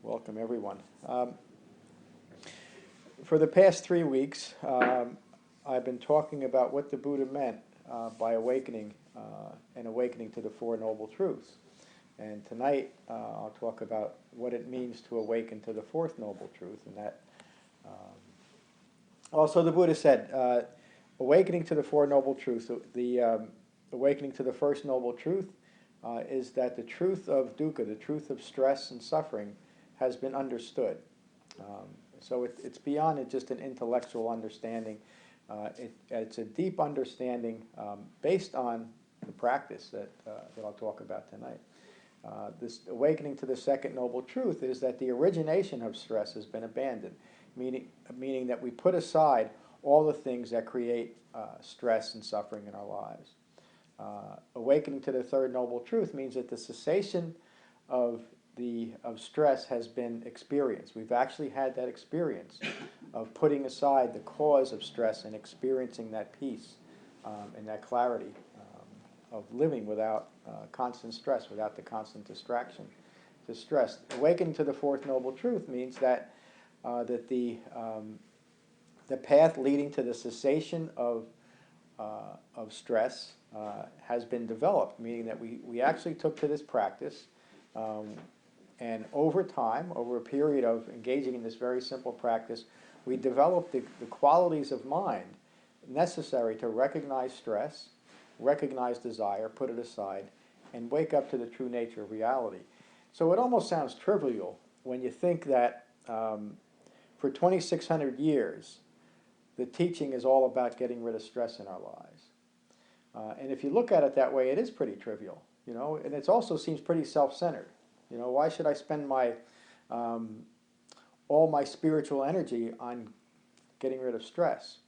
Welcome, everyone. For the past 3 weeks, I've been talking about what the Buddha meant by awakening and awakening to the Four Noble Truths. And tonight, I'll talk about what it means to awaken to the Fourth Noble Truth. And that also the Buddha said, awakening to the Four Noble Truths, the awakening to the First Noble Truth is that the truth of dukkha, the truth of stress and suffering, has been understood. So it's beyond it just an intellectual understanding. It's a deep understanding based on the practice that I'll talk about tonight. This awakening to the Second Noble Truth is that the origination of stress has been abandoned, meaning that we put aside all the things that create stress and suffering in our lives. Awakening to the Third Noble Truth means that the cessation of stress has been experienced. We've actually had that experience of putting aside the cause of stress and experiencing that peace and that clarity of living without constant stress, without the constant distraction to stress. Awakening to the Fourth Noble Truth means that the path leading to the cessation of stress has been developed, meaning that we actually took to this practice. And over time, over a period of engaging in this very simple practice, we developed the qualities of mind necessary to recognize stress, recognize desire, put it aside, and wake up to the true nature of reality. So it almost sounds trivial when you think that for 2,600 years, the teaching is all about getting rid of stress in our lives. And if you look at it that way, it is pretty trivial, and it also seems pretty self-centered. Why should I spend all my spiritual energy on getting rid of stress?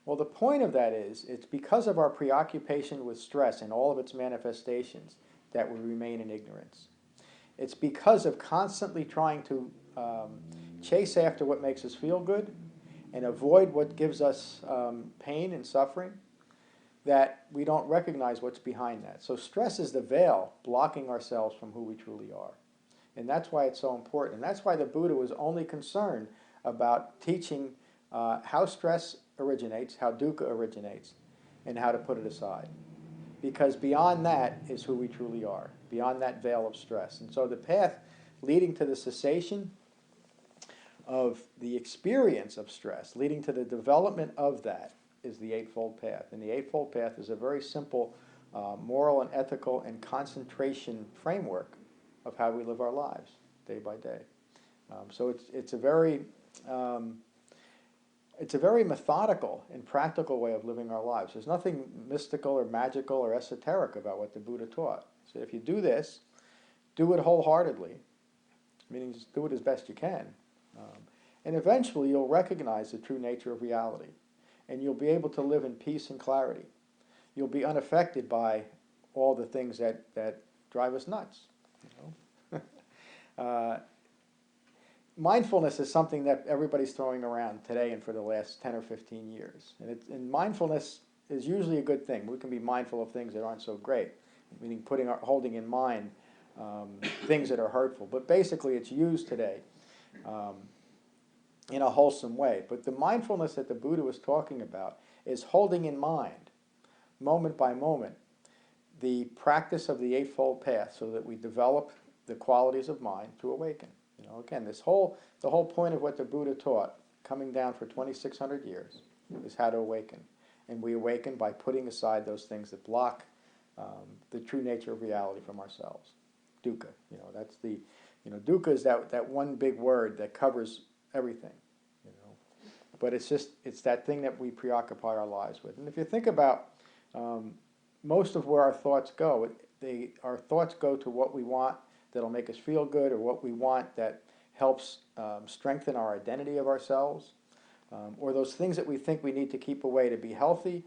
Well, the point of that is, it's because of our preoccupation with stress and all of its manifestations that we remain in ignorance. It's because of constantly trying to chase after what makes us feel good and avoid what gives us pain and suffering that we don't recognize what's behind that. So stress is the veil blocking ourselves from who we truly are. And that's why it's so important. And that's why the Buddha was only concerned about teaching how stress originates, how dukkha originates, and how to put it aside. Because beyond that is who we truly are, beyond that veil of stress. And so the path leading to the cessation of the experience of stress, leading to the development of that, is the Eightfold Path. And the Eightfold Path is a very simple moral and ethical and concentration framework of how we live our lives day by day. So it's a very methodical and practical way of living our lives. There's nothing mystical or magical or esoteric about what the Buddha taught. So if you do this, do it wholeheartedly, meaning just do it as best you can. And eventually you'll recognize the true nature of reality. And you'll be able to live in peace and clarity. You'll be unaffected by all the things that drive us nuts. Mindfulness is something that everybody's throwing around today and for the last 10 or 15 years. And mindfulness is usually a good thing. We can be mindful of things that aren't so great, meaning holding in mind things that are hurtful. But basically it's used today in a wholesome way. But the mindfulness that the Buddha was talking about is holding in mind, moment by moment, the practice of the Eightfold Path so that we develop the qualities of mind to awaken. Again, the whole point of what the Buddha taught, coming down for 2,600 years, is how to awaken. And we awaken by putting aside those things that block the true nature of reality from ourselves. Dukkha, that's dukkha is that one big word that covers everything. But it's that thing that we preoccupy our lives with. And if you think about most of where our thoughts go, our thoughts go to what we want that'll make us feel good, or what we want that helps strengthen our identity of ourselves, or those things that we think we need to keep away to be healthy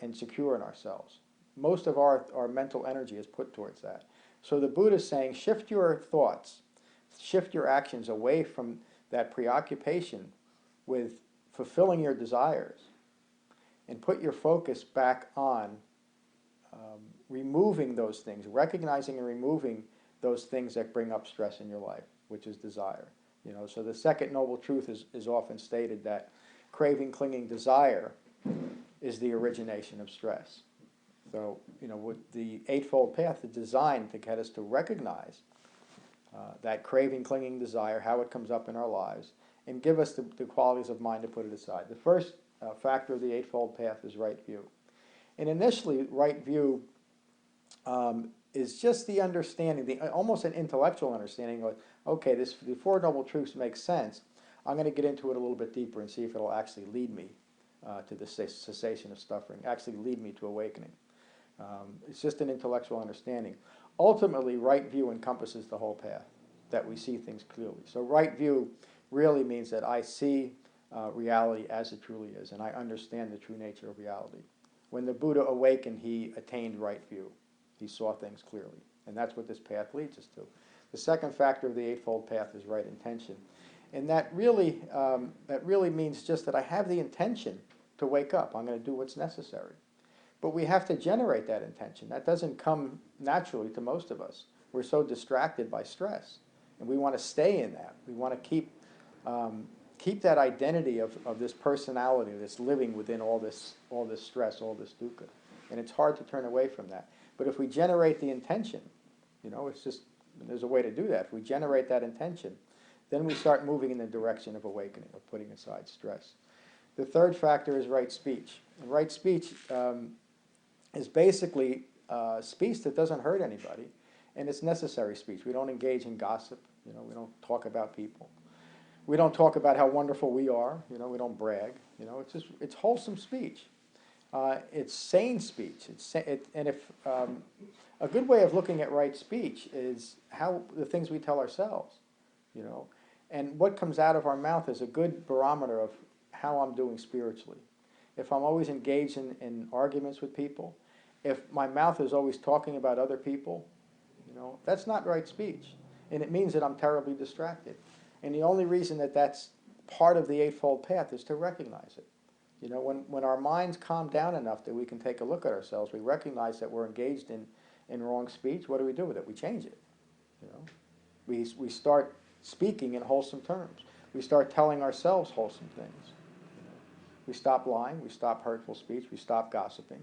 and secure in ourselves. Most of our mental energy is put towards that. So the Buddha is saying, shift your thoughts, shift your actions away from that preoccupation with fulfilling your desires, and put your focus back on removing those things, recognizing and removing those things that bring up stress in your life. which is desire. So the second noble truth is often stated that craving, clinging, desire is the origination of stress. So, with the Eightfold Path is designed to get us to recognize that craving, clinging, desire, how it comes up in our lives, and give us the qualities of mind to put it aside. The first factor of the Eightfold Path is right view. And initially, right view is just the understanding, almost an intellectual understanding, like, okay, the Four Noble Truths make sense. I'm going to get into it a little bit deeper and see if it'll actually lead me to the cessation of suffering, actually lead me to awakening. It's just an intellectual understanding. Ultimately, right view encompasses the whole path, that we see things clearly. So right view really means that I see reality as it truly is, and I understand the true nature of reality. When the Buddha awakened, he attained right view. He saw things clearly, and that's what this path leads us to. The second factor of the Eightfold Path is right intention, and that really means just that I have the intention to wake up. I'm going to do what's necessary. But we have to generate that intention. That doesn't come naturally to most of us. We're so distracted by stress, and we want to stay in that. We want to keep that identity of this personality that's living within all this stress, all this dukkha. And it's hard to turn away from that. But if we generate the intention, it's just, there's a way to do that. If we generate that intention, then we start moving in the direction of awakening, of putting aside stress. The third factor is right speech. And right speech is basically speech that doesn't hurt anybody, and it's necessary speech. We don't engage in gossip. We don't talk about people. We don't talk about how wonderful we are. We don't brag. It's wholesome speech. It's sane speech. A good way of looking at right speech is how the things we tell ourselves. And what comes out of our mouth is a good barometer of how I'm doing spiritually. If I'm always engaged in arguments with people, if my mouth is always talking about other people, that's not right speech. And it means that I'm terribly distracted. And the only reason that that's part of the Eightfold Path is to recognize it. When our minds calm down enough that we can take a look at ourselves, we recognize that we're engaged in wrong speech. What do we do with it? We change it. We start speaking in wholesome terms. We start telling ourselves wholesome things. We stop lying. We stop hurtful speech. We stop gossiping.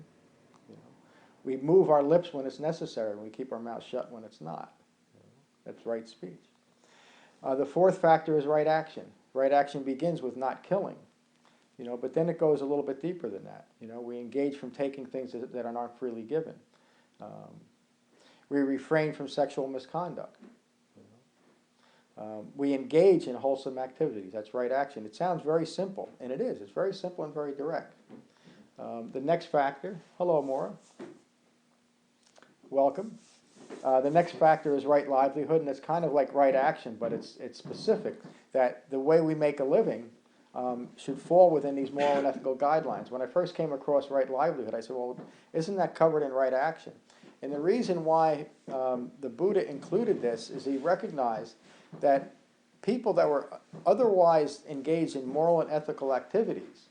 We move our lips when it's necessary, and we keep our mouth shut when it's not. That's right speech. The fourth factor is right action. Right action begins with not killing, but then it goes a little bit deeper than that. We engage from taking things that are not freely given. We refrain from sexual misconduct. We engage in wholesome activities. That's right action. It sounds very simple, and it is. It's very simple and very direct. The next factor, hello, Maura. Welcome. The next factor is right livelihood, and it's kind of like right action, but it's specific, that the way we make a living should fall within these moral and ethical guidelines. When I first came across right livelihood, I said, well, isn't that covered in right action? And the reason why the Buddha included this is he recognized that people that were otherwise engaged in moral and ethical activities,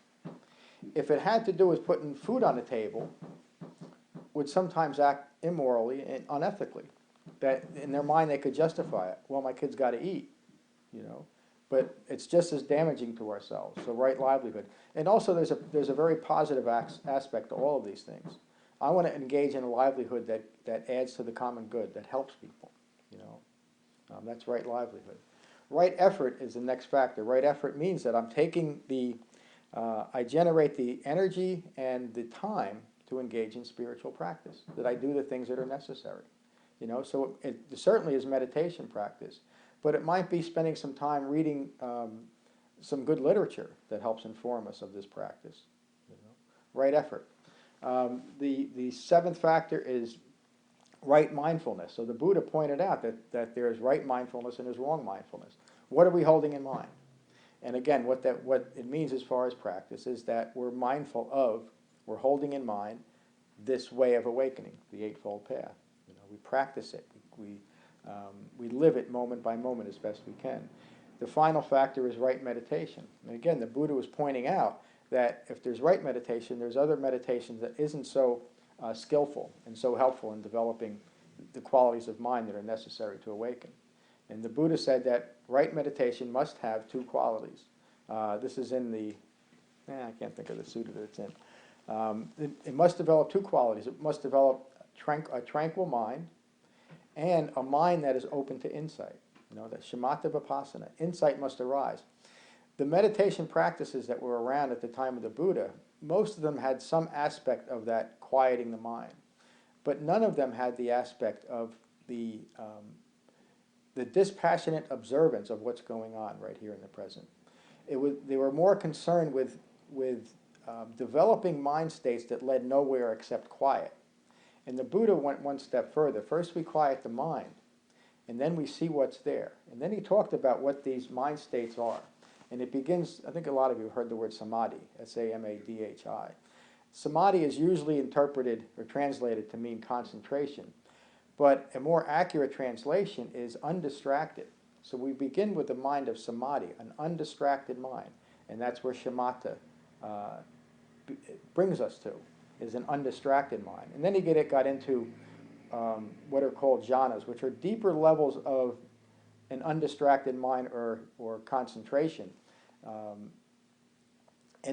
if it had to do with putting food on the table, would sometimes act immorally and unethically. That in their mind they could justify it. Well, my kid's got to eat, but it's just as damaging to ourselves. So right livelihood, and also there's a very positive aspect to all of these things. I want to engage in a livelihood that adds to the common good, that helps people. That's right livelihood. Right effort is the next factor. Right effort means that I'm taking I generate the energy and the time to engage in spiritual practice, that I do the things that are necessary. So it certainly is meditation practice, but it might be spending some time reading some good literature that helps inform us of this practice. Right effort. The seventh factor is right mindfulness. So the Buddha pointed out that there's right mindfulness and there's wrong mindfulness. What are we holding in mind? And again, what it means as far as practice is that we're mindful of, we're holding in mind this way of awakening, the Eightfold Path. We practice it. We live it moment by moment as best we can. The final factor is right meditation. And again, the Buddha was pointing out that if there's right meditation, there's other meditations that isn't so skillful and so helpful in developing the qualities of mind that are necessary to awaken. And the Buddha said that right meditation must have two qualities. This is in the, I can't think of the sutta that it's in. It must develop two qualities. It must develop a tranquil mind and a mind that is open to insight. You know, that shamatha vipassana, insight must arise. The meditation practices that were around at the time of the Buddha, most of them had some aspect of that quieting the mind, but none of them had the aspect of the dispassionate observance of what's going on right here in the present. They were more concerned with developing mind states that led nowhere except quiet. And the Buddha went one step further. First we quiet the mind, and then we see what's there. And then he talked about what these mind states are. And it begins, I think a lot of you have heard the word samadhi, S-A-M-A-D-H-I. Samadhi is usually interpreted or translated to mean concentration, but a more accurate translation is undistracted. So we begin with the mind of samadhi, an undistracted mind, and that's where shamatha brings us to, is an undistracted mind. And then he got into what are called jhanas, which are deeper levels of an undistracted mind or concentration. And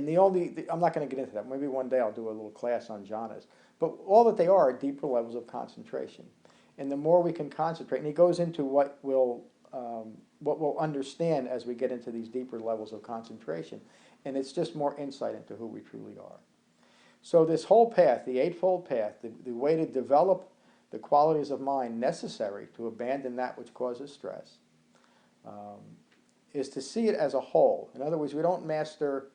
I'm not going to get into that. Maybe one day I'll do a little class on jhanas. But all that they are deeper levels of concentration. And the more we can concentrate, and he goes into what we'll understand as we get into these deeper levels of concentration. And it's just more insight into who we truly are. So this whole path, the Eightfold Path, the way to develop the qualities of mind necessary to abandon that which causes stress, is to see it as a whole. In other words, we don't master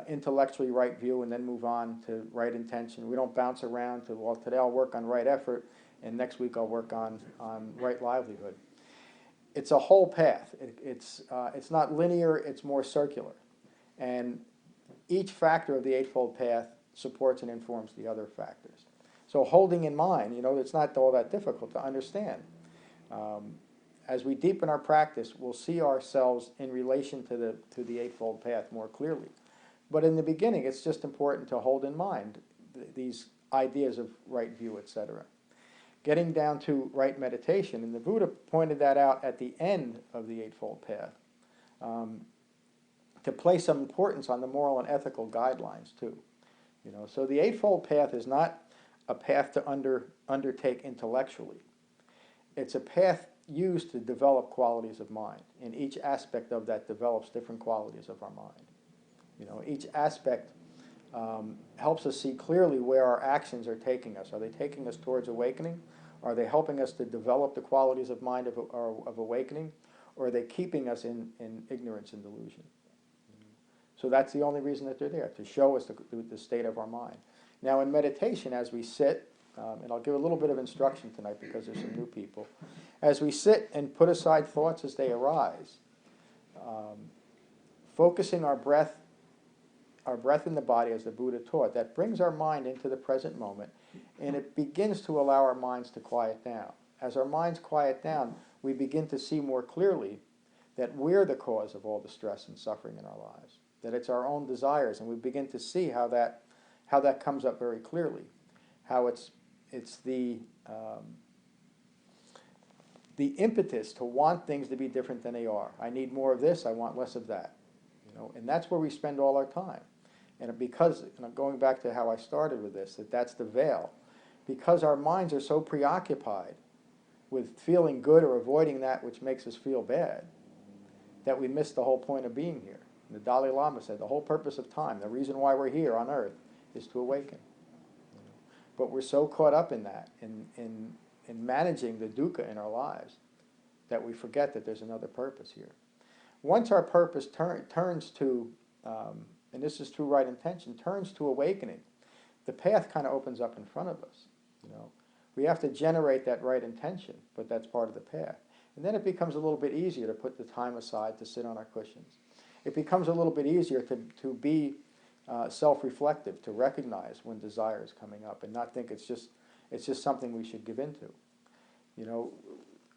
intellectually right view and then move on to right intention. We don't bounce around to, well, today I'll work on right effort, and next week I'll work on right livelihood. It's a whole path. It's not linear, it's more circular. And each factor of the Eightfold Path supports and informs the other factors. So holding in mind, it's not all that difficult to understand. As we deepen our practice, we'll see ourselves in relation to the Eightfold Path more clearly. But in the beginning, it's just important to hold in mind these ideas of right view, etc. Getting down to right meditation, and the Buddha pointed that out at the end of the Eightfold Path, to place some importance on the moral and ethical guidelines too. So the Eightfold Path is not a path to undertake intellectually. It's a path used to develop qualities of mind, and each aspect of that develops different qualities of our mind. Each aspect helps us see clearly where our actions are taking us. Are they taking us towards awakening? Are they helping us to develop the qualities of mind of awakening? Or are they keeping us in ignorance and delusion? So that's the only reason that they're there, to show us the state of our mind. Now in meditation, as we sit, and I'll give a little bit of instruction tonight because there's some new people, as we sit and put aside thoughts as they arise, focusing our breath in the body as the Buddha taught, that brings our mind into the present moment, and it begins to allow our minds to quiet down. As our minds quiet down, we begin to see more clearly that we're the cause of all the stress and suffering in our lives, that it's our own desires, and we begin to see how that comes up very clearly, how it's the impetus to want things to be different than they are. I need more of this, I want less of that. And that's where we spend all our time. And because, and I'm going back to how I started with this, that's the veil. Because our minds are so preoccupied with feeling good or avoiding that which makes us feel bad, that we miss the whole point of being here. And the Dalai Lama said the whole purpose of time, the reason why we're here on earth, is to awaken. But we're so caught up in that, in managing the dukkha in our lives, that we forget that there's another purpose here. Once our purpose turns to, and this is through right intention, turns to awakening, the path kind of opens up in front of us. We have to generate that right intention, but that's part of the path. And then it becomes a little bit easier to put the time aside to sit on our cushions. It becomes a little bit easier to be self-reflective, to recognize when desire is coming up and not think it's just something we should give into.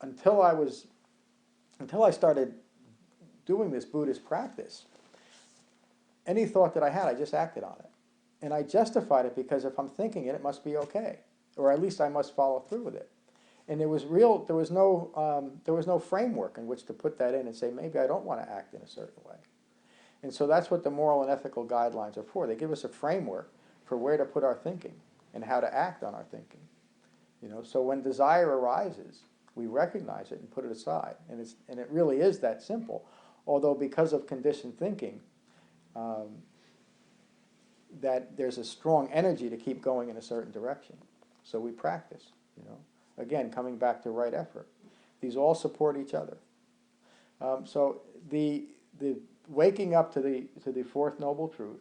Until I started doing this Buddhist practice, any thought that I had, I just acted on it. And I justified it because if I'm thinking it, it must be okay. Or at least I must follow through with it. And there was no framework in which to put that in and say, maybe I don't want to act in a certain way. And so that's what the moral and ethical guidelines are for. They give us a framework for where to put our thinking and how to act on our thinking. So when desire arises, we recognize it and put it aside. And it really is that simple. Although because of conditioned thinking, that there's a strong energy to keep going in a certain direction. So we practice, Again, coming back to right effort. These all support each other. So the waking up to the fourth noble truth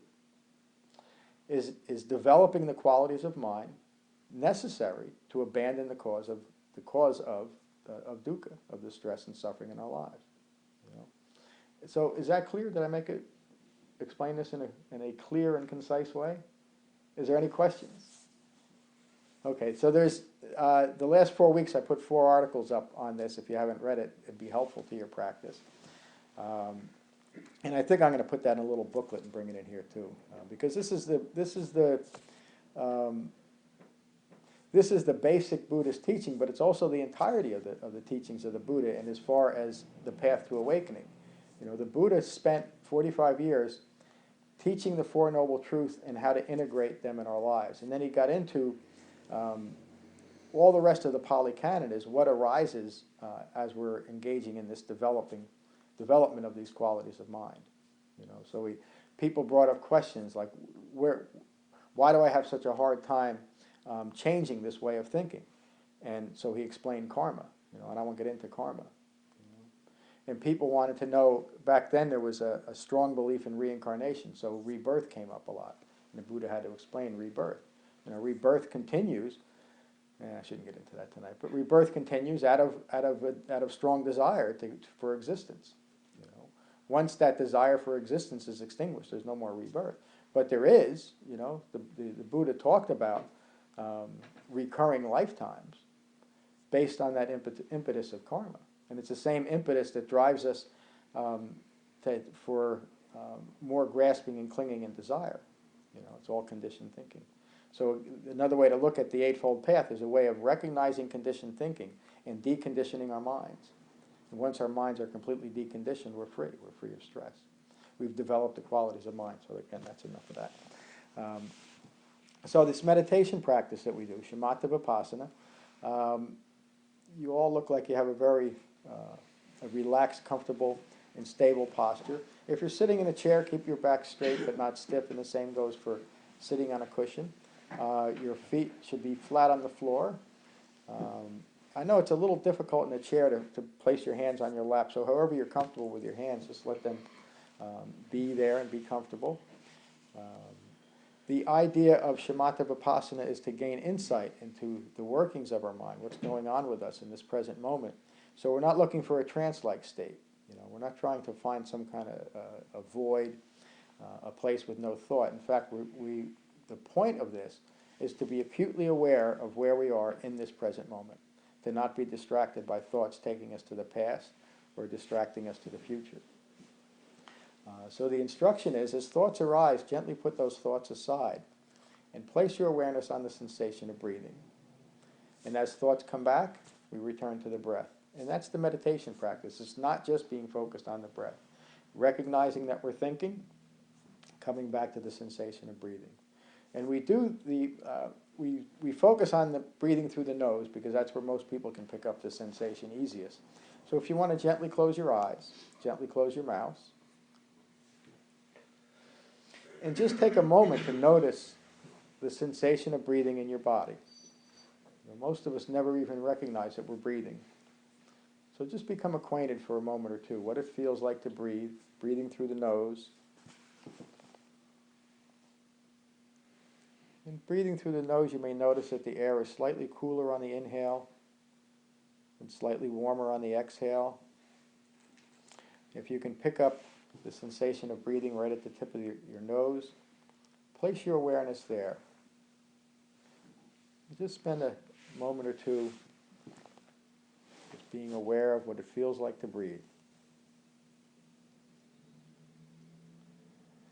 is developing the qualities of mind necessary to abandon the cause of dukkha, of the stress and suffering in our lives. So is that clear? Did I explain this in a clear and concise way? Is there any questions? Okay, so there's the last 4 weeks I put 4 articles up on this. If you haven't read it, it'd be helpful to your practice. And I think I'm going to put that in a little booklet and bring it in here too, because this is the basic Buddhist teaching, but it's also the entirety of the teachings of the Buddha, and as far as the path to awakening. The Buddha spent 45 years teaching the Four Noble Truths and how to integrate them in our lives. And then he got into all the rest of the Pali Canon is what arises as we're engaging in this development of these qualities of mind. So people brought up questions like, why do I have such a hard time changing this way of thinking? And so he explained karma, and I won't get into karma. And people wanted to know, back then there was a strong belief in reincarnation, so rebirth came up a lot. And the Buddha had to explain rebirth. Rebirth continues, I shouldn't get into that tonight, but rebirth continues out of strong desire for existence. Once that desire for existence is extinguished, there's no more rebirth. But there is, the Buddha talked about recurring lifetimes based on that impetus of karma. And it's the same impetus that drives us for more grasping and clinging and desire. It's all conditioned thinking. So another way to look at the Eightfold Path is a way of recognizing conditioned thinking and deconditioning our minds. And once our minds are completely deconditioned, we're free. We're free of stress. We've developed the qualities of mind. So again, that's enough of that. So this meditation practice that we do, shamatha vipassana, you all look like you have a very relaxed, comfortable, and stable posture. If you're sitting in a chair, keep your back straight but not stiff, and the same goes for sitting on a cushion. Your feet should be flat on the floor. I know it's a little difficult in a chair to place your hands on your lap, so however you're comfortable with your hands, just let them be there and be comfortable. The idea of shamatha vipassana is to gain insight into the workings of our mind, what's going on with us in this present moment. So we're not looking for a trance-like state. We're not trying to find some kind of a void, a place with no thought. In fact, the point of this is to be acutely aware of where we are in this present moment, to not be distracted by thoughts taking us to the past or distracting us to the future. So the instruction is, as thoughts arise, gently put those thoughts aside and place your awareness on the sensation of breathing. And as thoughts come back, we return to the breath. And that's the meditation practice. It's not just being focused on the breath. Recognizing that we're thinking, coming back to the sensation of breathing. And we do we focus on the breathing through the nose because that's where most people can pick up the sensation easiest. So if you want to gently close your eyes, gently close your mouth, and just take a moment to notice the sensation of breathing in your body. Most of us never even recognize that we're breathing. So just become acquainted for a moment or two, what it feels like to breathe, breathing through the nose. And breathing through the nose, you may notice that the air is slightly cooler on the inhale and slightly warmer on the exhale. If you can pick up the sensation of breathing right at the tip of your nose, place your awareness there. Just spend a moment or two just being aware of what it feels like to breathe.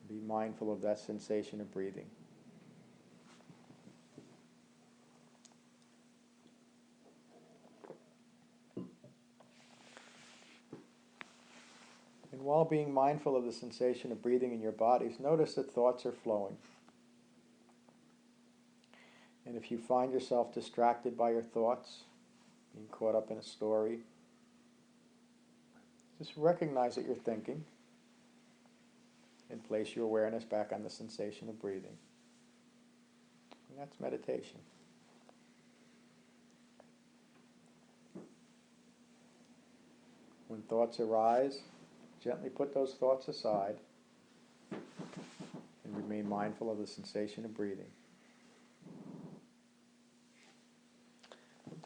Be mindful of that sensation of breathing. And while being mindful of the sensation of breathing in your bodies, notice that thoughts are flowing. And if you find yourself distracted by your thoughts, being caught up in a story, just recognize that you're thinking and place your awareness back on the sensation of breathing. And that's meditation. When thoughts arise, gently put those thoughts aside and remain mindful of the sensation of breathing.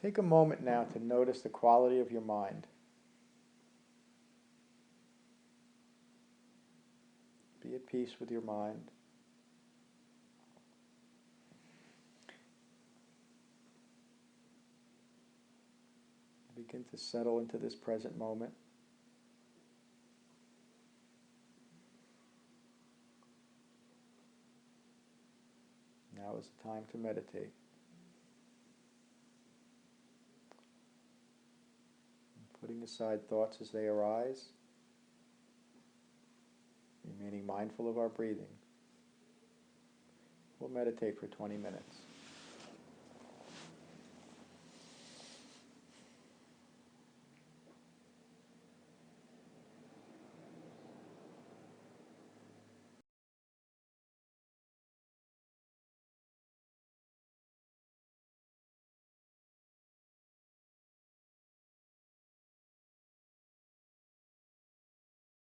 Take a moment now to notice the quality of your mind. Be at peace with your mind. Begin to settle into this present moment. Now is the time to meditate. Putting aside thoughts as they arise, remaining mindful of our breathing. We'll meditate for 20 minutes.